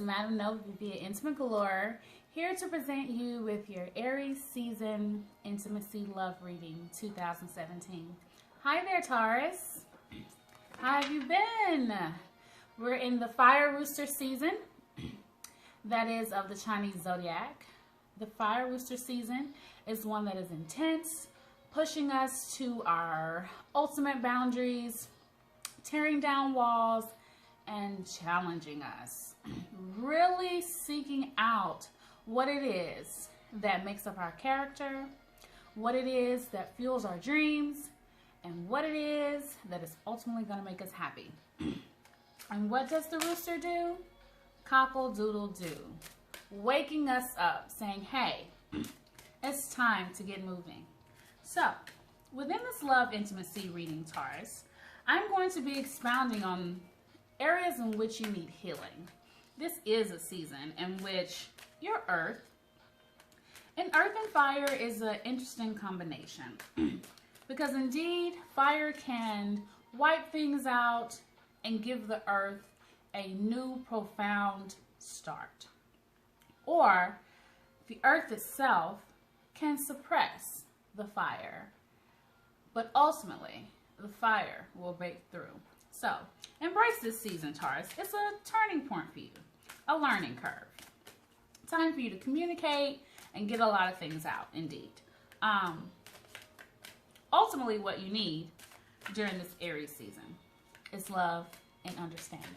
Madam Nove via Intimate Galore, here to present you with your Aries season intimacy love reading 2017. Hi there, Taurus. How have you been? We're in the fire rooster season, that is of the Chinese zodiac. The fire rooster season is one that is intense, pushing us to our ultimate boundaries, tearing down walls, and challenging us. Really seeking out what it is that makes up our character, what it is that fuels our dreams, and what it is that is ultimately going to make us happy. And what does the rooster do? Cockle-doodle-doo. Waking us up, saying, hey, it's time to get moving. So, within this love intimacy reading, Taurus, I'm going to be expounding on areas in which you need healing. This is a season in which your earth and fire is an interesting combination. Because indeed, fire can wipe things out and give the earth a new profound start. Or the earth itself can suppress the fire, but ultimately the fire will break through. So embrace this season, Taurus. It's a turning point for you, a learning curve. Time for you to communicate and get a lot of things out, indeed. Ultimately, what you need during this Aries season is love and understanding.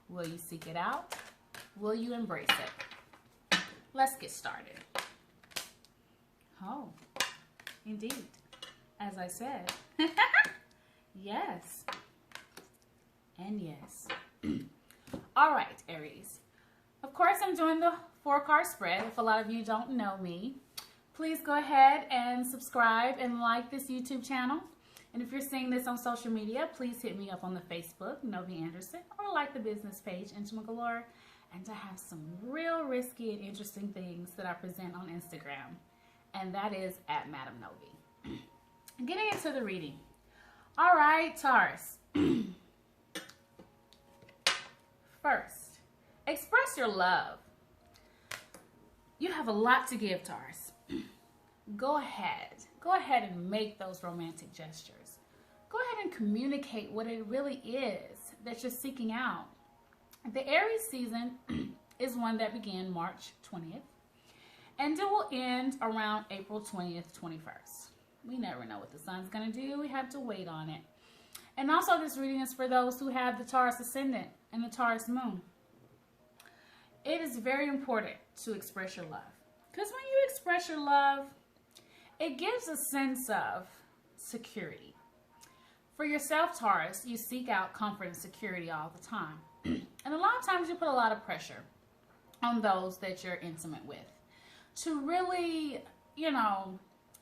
Will you seek it out? Will you embrace it? Let's get started. Oh, indeed. As I said, yes. And yes. All right, Aries. Of course, I'm doing the 4-card spread. If a lot of you don't know me, please go ahead and subscribe and like this YouTube channel. And if you're seeing this on social media, please hit me up on the Facebook, Nove Anderson, or like the business page, Intimate Galore. And I have some real risky and interesting things that I present on Instagram. And that is at Madam Nove. Getting into the reading. All right, Taurus. First, express your love. You have a lot to give, Taurus. Go ahead. Go ahead and make those romantic gestures. Go ahead and communicate what it really is that you're seeking out. The Aries season is one that began March 20th, and it will end around April 20th, 21st. We never know what the sun's going to do. We have to wait on it. And also, this reading is for those who have the Taurus ascendant and the Taurus moon. It is very important to express your love. Because when you express your love, it gives a sense of security. For yourself, Taurus, you seek out comfort and security all the time. And a lot of times you put a lot of pressure on those that you're intimate with to really,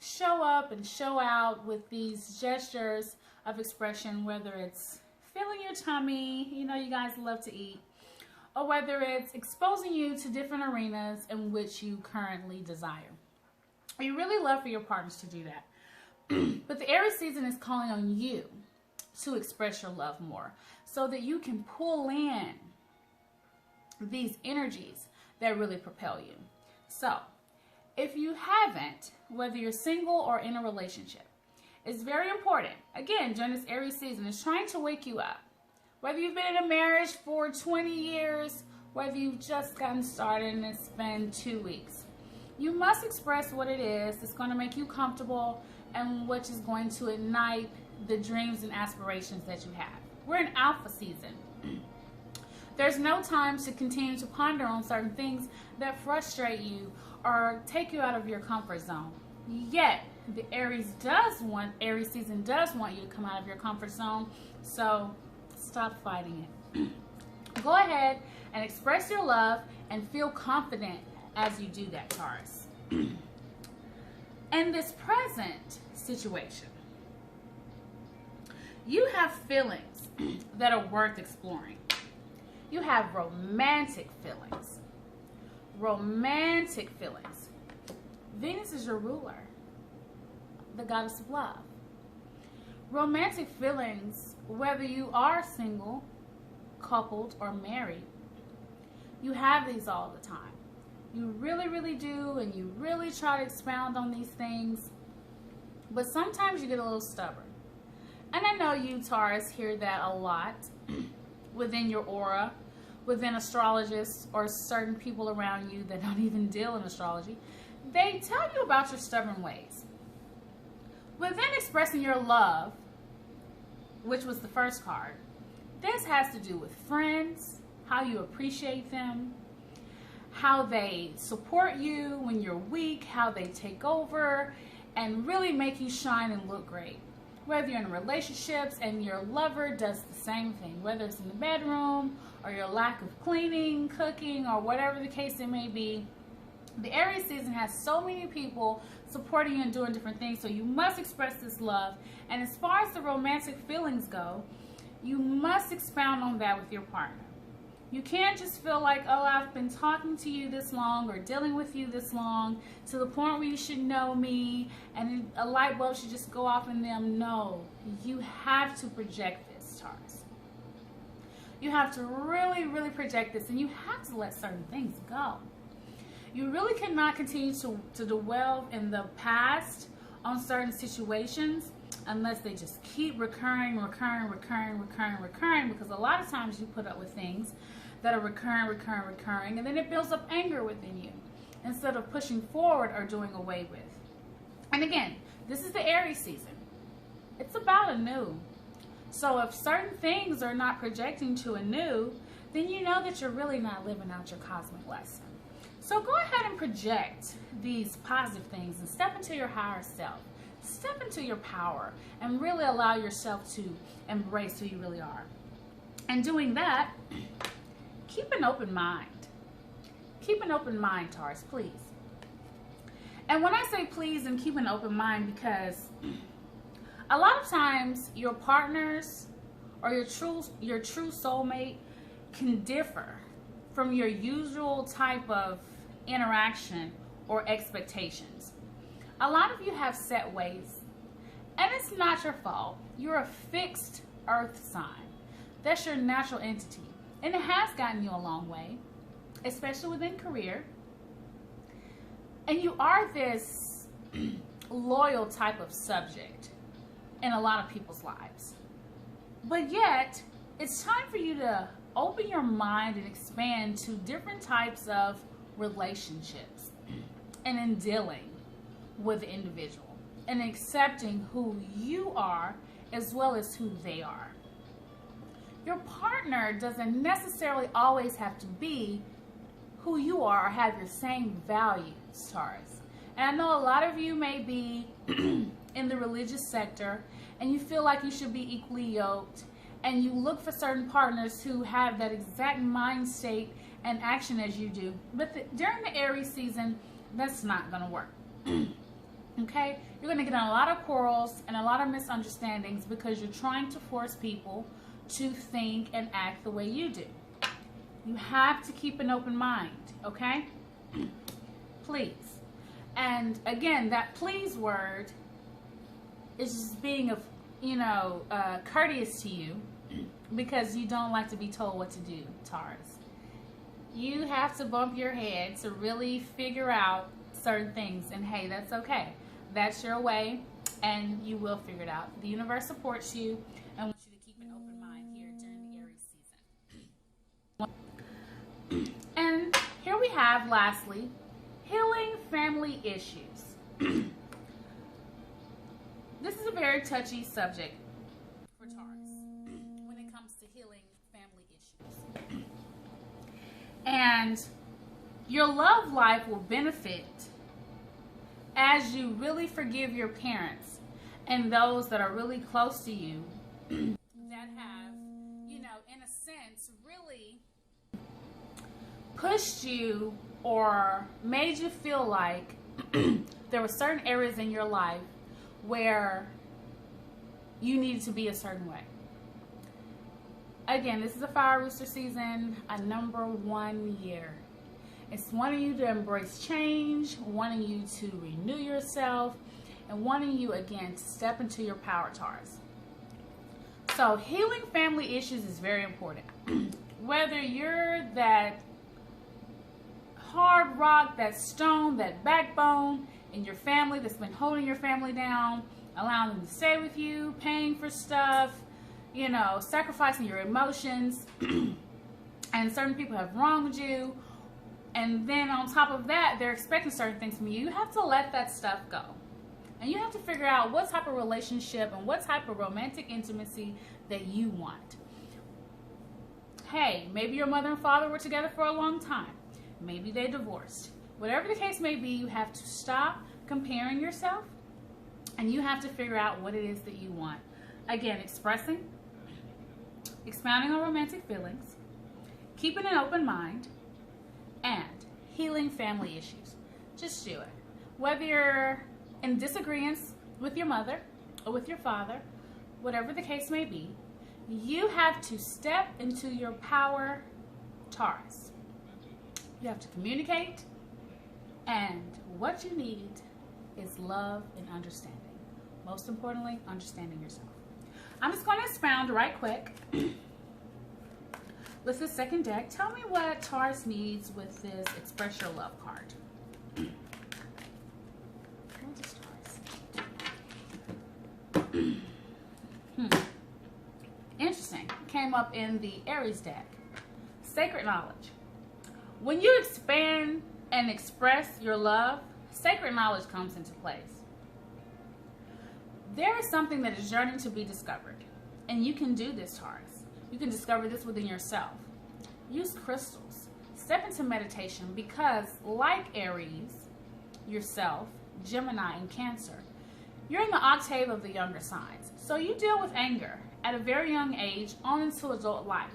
show up and show out with these gestures of expression, whether it's filling your tummy, you guys love to eat, or whether it's exposing you to different arenas in which you currently desire. You really love for your partners to do that. But the Aries season is calling on you to express your love more so that you can pull in these energies that really propel you. So, if you haven't, whether you're single or in a relationship, it's very important. Again, during this Aries season, it's trying to wake you up. Whether you've been in a marriage for 20 years, whether you've just gotten started and it's been 2 weeks, you must express what it is that's going to make you comfortable and which is going to ignite the dreams and aspirations that you have. We're in alpha season. There's no time to continue to ponder on certain things that frustrate you or take you out of your comfort zone. Yet, the Aries season does want you to come out of your comfort zone, so stop fighting it. Go ahead and express your love and feel confident as you do that, Taurus. In this present situation, you have feelings that are worth exploring. You have romantic feelings. Romantic feelings. Venus is your ruler, the goddess of love. Romantic feelings, whether you are single, coupled, or married, You have these all the time. You really, really do, and you really try to expound on these things. But sometimes you get a little stubborn. And I know you, Taurus, hear that a lot within your aura, within astrologists or certain people around you that don't even deal in astrology. They tell you about your stubborn ways. Within expressing your love, which was the first card, this has to do with friends, how you appreciate them, how they support you when you're weak, how they take over and really make you shine and look great. Whether you're in relationships and your lover does the same thing, whether it's in the bedroom or your lack of cleaning, cooking, or whatever the case it may be, the Aries season has so many people supporting you and doing different things, so you must express this love. And as far as the romantic feelings go, you must expound on that with your partner. You can't just feel like, oh, I've been talking to you this long or dealing with you this long to the point where you should know me and a light bulb should just go off in them. No, you have to project this, Taurus. You have to really, really project this, and you have to let certain things go. You really cannot continue to dwell in the past on certain situations unless they just keep recurring, because a lot of times you put up with things that are recurring, and then it builds up anger within you instead of pushing forward or doing away with. And again, this is the Aries season. It's about a new. So if certain things are not projecting to a new, then you know that you're really not living out your cosmic lesson. So go ahead and project these positive things and step into your higher self. Step into your power and really allow yourself to embrace who you really are. And doing that, keep an open mind. Keep an open mind, Taurus, please. And when I say please and keep an open mind, because a lot of times your partners or your true soulmate can differ from your usual type of interaction or expectations. A lot of you have set ways, and it's not your fault. You're a fixed earth sign. That's your natural entity, and it has gotten you a long way, especially within career. And you are this loyal type of subject in a lot of people's lives. But yet, it's time for you to open your mind and expand to different types of relationships and in dealing with the individual and accepting who you are as well as who they are. Your partner doesn't necessarily always have to be who you are or have your same values, Taurus. And I know a lot of you may be in the religious sector and you feel like you should be equally yoked, and you look for certain partners who have that exact mind state and action as you do. But during the Aries season, that's not going to work. Okay? You're going to get in a lot of quarrels and a lot of misunderstandings because you're trying to force people to think and act the way you do. You have to keep an open mind, okay? Please. And again, that please word is just being courteous to you because you don't like to be told what to do, Taurus. You have to bump your head to really figure out certain things, and hey, that's okay. That's your way, and you will figure it out. The universe supports you and wants you to keep an open mind here during the Aries season. And here we have, lastly, healing family issues. This is a very touchy subject for Taurus when it comes to healing family issues. And your love life will benefit as you really forgive your parents and those that are really close to you that have, in a sense, really pushed you or made you feel like there were certain areas in your life where you needed to be a certain way. Again, this is a fire rooster season, a number 1 year. It's wanting you to embrace change, wanting you to renew yourself, and wanting you, again, to step into your power, Taurus. So healing family issues is very important. Whether you're that hard rock, that stone, that backbone in your family that's been holding your family down, allowing them to stay with you, paying for stuff, you know, sacrificing your emotions, and certain people have wronged you, and then on top of that, they're expecting certain things from you. You have to let that stuff go. And you have to figure out what type of relationship and what type of romantic intimacy that you want. Hey, maybe your mother and father were together for a long time. Maybe they divorced. Whatever the case may be, you have to stop comparing yourself, and you have to figure out what it is that you want. Again, expressing, expounding on romantic feelings, keeping an open mind, and healing family issues. Just do it. Whether you're in disagreement with your mother or with your father, whatever the case may be, you have to step into your power, Taurus. You have to communicate, and what you need is love and understanding. Most importantly, understanding yourself. I'm just going to expound right quick with the second deck. Tell me what Taurus needs with this Express Your Love card. What does Taurus need? Interesting. Came up in the Aries deck. Sacred knowledge. When you expand and express your love, sacred knowledge comes into place. There is something that is yearning to be discovered, and you can do this, Taurus. You can discover this within yourself. Use crystals. Step into meditation, because like Aries, yourself, Gemini, and Cancer, you're in the octave of the younger signs. So you deal with anger at a very young age on into adult life.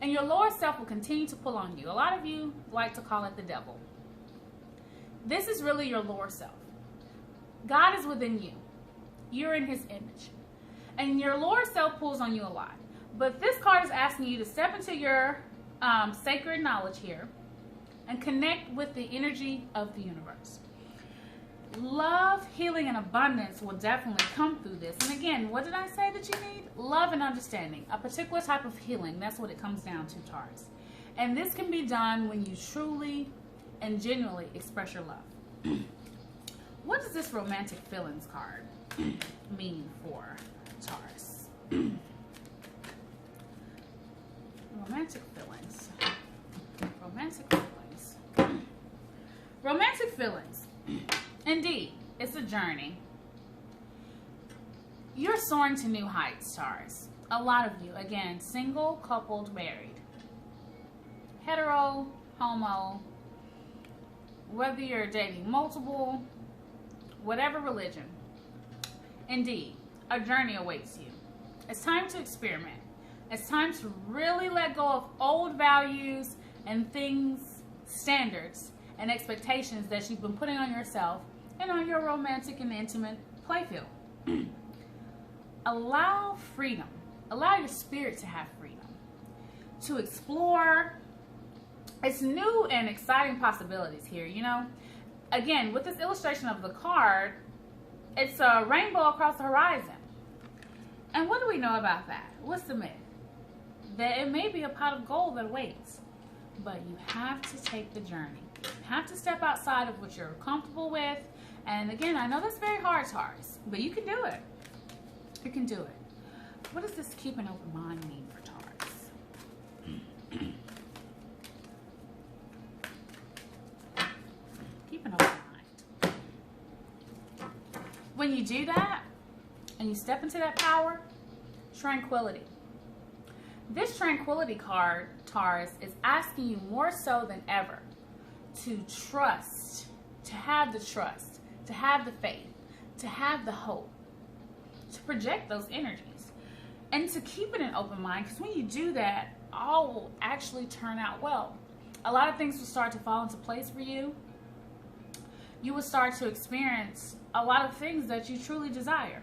And your lower self will continue to pull on you. A lot of you like to call it the devil. This is really your lower self. God is within you. You're in his image. And your lower self pulls on you a lot. But this card is asking you to step into your sacred knowledge here and connect with the energy of the universe. Love, healing, and abundance will definitely come through this. And again, what did I say that you need? Love and understanding. A particular type of healing. That's what it comes down to, Taurus. And this can be done when you truly and genuinely express your love. What does this romantic feelings card mean for Taurus? Romantic feelings. Romantic feelings. Romantic feelings. Indeed, it's a journey. You're soaring to new heights, Taurus. A lot of you, again, single, coupled, married. Hetero, homo, whether you're dating multiple, whatever religion. Indeed, a journey awaits you. It's time to experiment. It's time to really let go of old values and things, standards, and expectations that you've been putting on yourself and on your romantic and intimate playfield. Allow freedom. Allow your spirit to have freedom. To explore. It's new and exciting possibilities here, you know. Again, with this illustration of the card, it's a rainbow across the horizon. And what do we know about that? What's the myth? That it may be a pot of gold that waits. But you have to take the journey. You have to step outside of what you're comfortable with. And again, I know that's very hard, Taurus, but you can do it. You can do it. What does this keep an open mind mean for Taurus? Keep an open mind. When you do that, and you step into that power, tranquility. This tranquility card, Taurus, is asking you more so than ever to trust, to have the trust, to have the faith, to have the hope, to project those energies, and to keep it an open mind, because when you do that, all will actually turn out well. A lot of things will start to fall into place for you. You will start to experience a lot of things that you truly desire.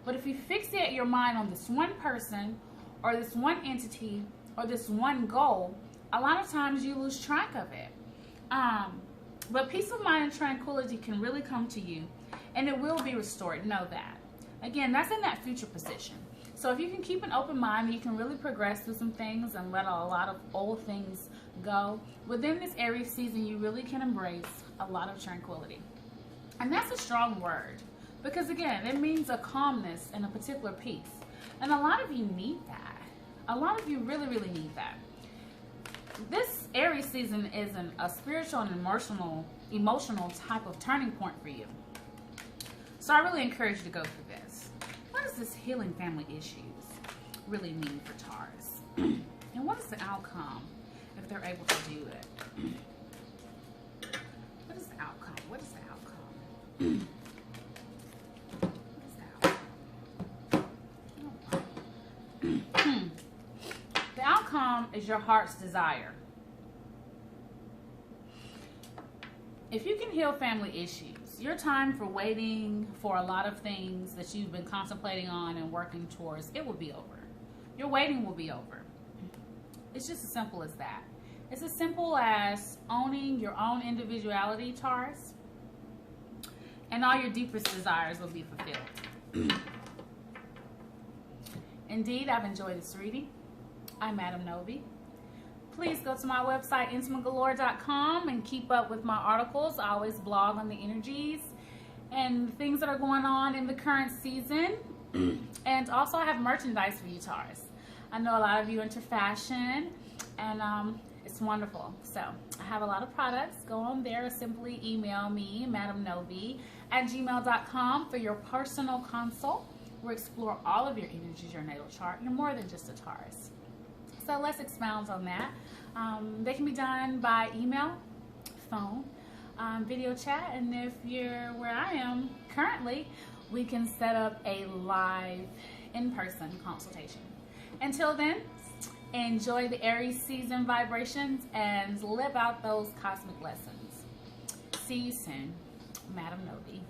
But if you fixate your mind on this one person, or this one entity, or this one goal, a lot of times you lose track of it. But peace of mind and tranquility can really come to you, and it will be restored. Know that. Again, that's in that future position. So if you can keep an open mind, you can really progress through some things and let a lot of old things go. Within this Aries season, you really can embrace a lot of tranquility. And that's a strong word because, again, it means a calmness and a particular peace. And a lot of you need that. A lot of you really, really need that. This Aries season is a spiritual and emotional type of turning point for you. So I really encourage you to go through this. What does this healing family issues really mean for Taurus? And what is the outcome if they're able to do it? What is the outcome? What is the outcome? What is the outcome? The outcome is your heart's desire. If you can heal family issues, your time for waiting for a lot of things that you've been contemplating on and working towards, it will be over. Your waiting will be over. It's just as simple as that. It's as simple as owning your own individuality, Taurus, and all your deepest desires will be fulfilled. Indeed, I've enjoyed this reading. I'm Madam Nove. Please go to my website, intimategalore.com, and keep up with my articles. I always blog on the energies and things that are going on in the current season. And also I have merchandise for you, Taurus. I know a lot of you are into fashion, and it's wonderful. So I have a lot of products. Go on there or simply email me, madamnove@gmail.com, for your personal consult. We'll explore all of your energies, your natal chart. You're more than just a Taurus. So let's expound on that. They can be done by email, phone, video chat, and if you're where I am currently, we can set up a live in-person consultation. Until then, enjoy the Aries season vibrations and live out those cosmic lessons. See you soon. Madam Nove.